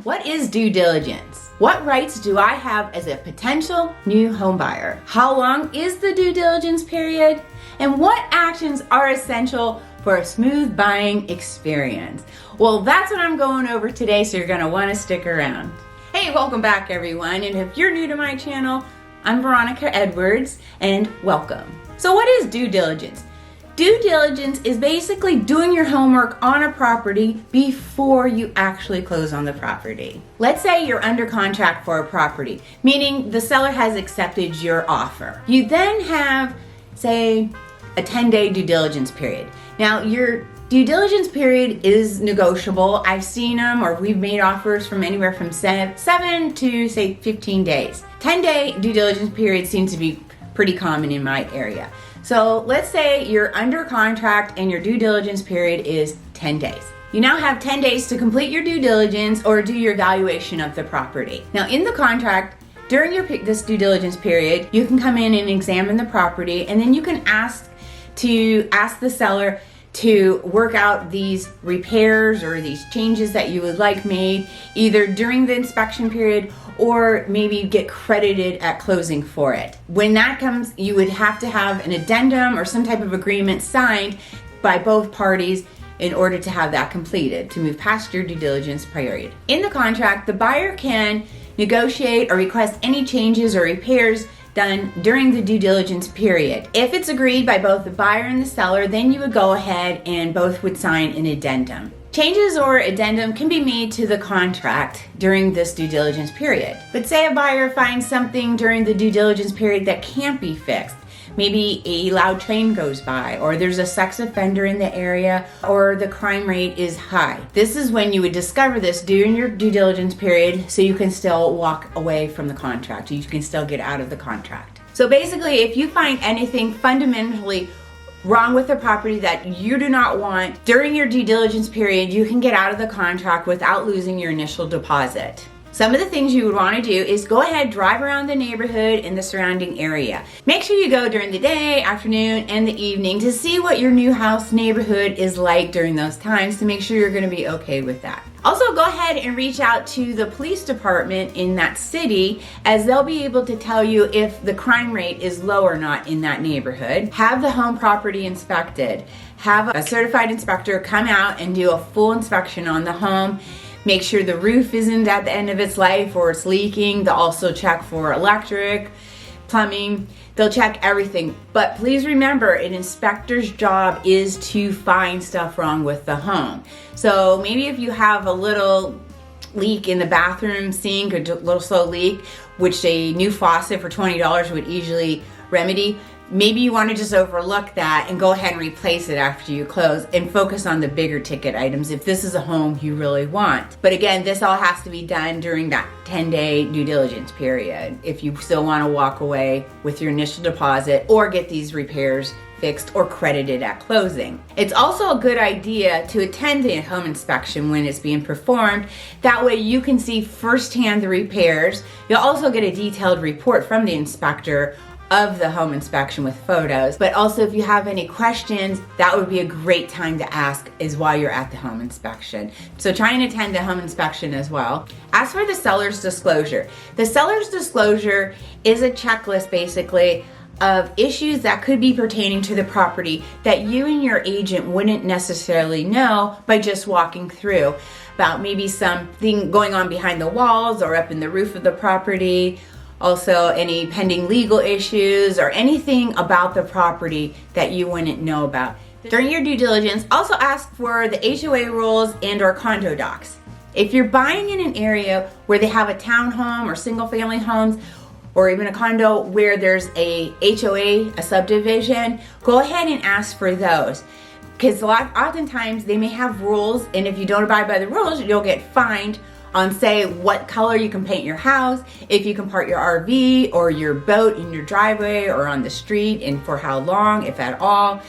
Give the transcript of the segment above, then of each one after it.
What is due diligence? What rights do I have as a potential new home buyer? How long is the due diligence period? And what actions are essential for a smooth buying experience? Well, that's what I'm going over today, so you're going to want to stick around. Hey, welcome back everyone, and if you're new to my channel, I'm Veronica Edwards, and welcome. So what is due diligence? Due diligence is basically doing your homework on a property before you actually close on the property. Let's say you're under contract for a property, meaning the seller has accepted your offer. You then have, say, a 10-day due diligence period. Now, your due diligence period is negotiable. I've seen them, or we've made offers from anywhere from 7 to, say, 15 days. 10-day due diligence period seems to be pretty common in my area. So let's say you're under contract and your due diligence period is 10 days. You now have 10 days to complete your due diligence or do your evaluation of the property. Now in the contract, during this due diligence period, you can come in and examine the property, and then you can ask the seller to work out these repairs or these changes that you would like made either during the inspection period or maybe get credited at closing for it. When that comes, you would have to have an addendum or some type of agreement signed by both parties in order to have that completed, to move past your due diligence period. In the contract, the buyer can negotiate or request any changes or repairs done during the due diligence period. If it's agreed by both the buyer and the seller, then you would go ahead and both would sign an addendum. Changes or addendum can be made to the contract during this due diligence period. But say a buyer finds something during the due diligence period that can't be fixed. Maybe a loud train goes by, or there's a sex offender in the area, or the crime rate is high. This is when you would discover this during your due diligence period, so you can still walk away from the contract. You can still get out of the contract. So basically, if you find anything fundamentally wrong with the property that you do not want during your due diligence period, you can get out of the contract without losing your initial deposit. Some of the things you would want to do is go ahead, drive around the neighborhood and the surrounding area. Make sure you go during the day, afternoon, and the evening to see what your new house neighborhood is like during those times to make sure you're going to be okay with that. Also, go ahead and reach out to the police department in that city, as they'll be able to tell you if the crime rate is low or not in that neighborhood. Have the home property inspected. Have a certified inspector come out and do a full inspection on the home. Make sure the roof isn't at the end of its life or it's leaking. They'll also check for electric, plumbing. They'll check everything. But please remember, an inspector's job is to find stuff wrong with the home. So maybe if you have a little leak in the bathroom sink, a little slow leak, which a new faucet for $20 would easily remedy, maybe you want to just overlook that and go ahead and replace it after you close and focus on the bigger ticket items if this is a home you really want. But again, this all has to be done during that 10-day due diligence period if you still want to walk away with your initial deposit or get these repairs fixed or credited at closing. It's also a good idea to attend the home inspection when it's being performed. That way you can see firsthand the repairs. You'll also get a detailed report from the inspector of the home inspection with photos. But also, if you have any questions, that would be a great time to ask is while you're at the home inspection. So try and attend the home inspection as well. As for the seller's disclosure, the seller's disclosure is a checklist basically of issues that could be pertaining to the property that you and your agent wouldn't necessarily know by just walking through, about maybe something going on behind the walls or up in the roof of the property. Also, any pending legal issues or anything about the property that you wouldn't know about. During your due diligence, also ask for the HOA rules and or condo docs. If you're buying in an area where they have a townhome or single family homes or even a condo where there's a HOA, a subdivision, go ahead and ask for those. Because oftentimes they may have rules, and if you don't abide by the rules, you'll get fined on, say, what color you can paint your house, if you can park your RV or your boat in your driveway or on the street, and for how long, if at all.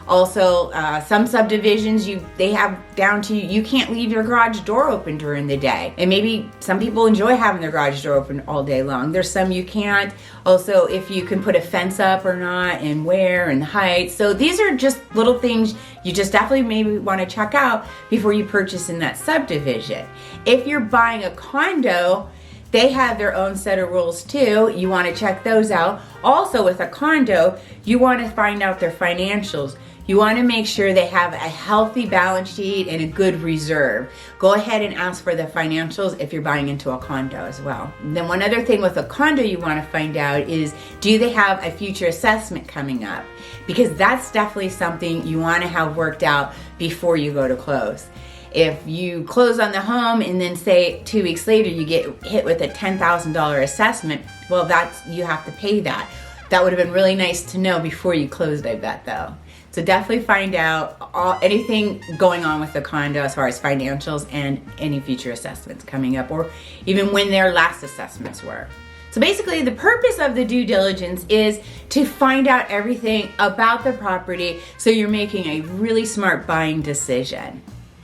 Also, some subdivisions, they have down to you can't leave your garage door open during the day. And maybe some people enjoy having their garage door open all day long. There's some you can't. Also, if you can put a fence up or not, and where, and height. So these are just little things you just definitely maybe want to check out before you purchase in that subdivision. If you're buying a condo, they have their own set of rules too. You want to check those out. Also, with a condo, you want to find out their financials. You want to make sure they have a healthy balance sheet and a good reserve. Go ahead and ask for the financials if you're buying into a condo as well. And then one other thing with a condo you want to find out is, do they have a future assessment coming up? Because that's definitely something you want to have worked out before you go to close. If you close on the home and then say 2 weeks later you get hit with a $10,000 assessment, well, you have to pay that. That would have been really nice to know before you closed, I bet, though. So definitely find out anything going on with the condo as far as financials and any future assessments coming up, or even when their last assessments were. So basically, the purpose of the due diligence is to find out everything about the property so you're making a really smart buying decision.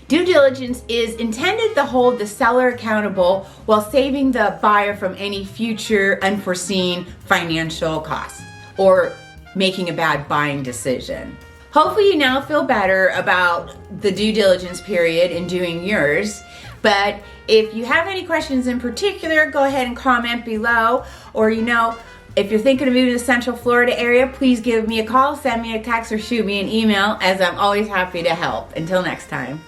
Due diligence is intended to hold the seller accountable while saving the buyer from any future unforeseen financial costs or making a bad buying decision. Hopefully you now feel better about the due diligence period and doing yours. But if you have any questions in particular, go ahead and comment below. Or if you're thinking of moving to the Central Florida area, please give me a call, send me a text, or shoot me an email, as I'm always happy to help. Until next time.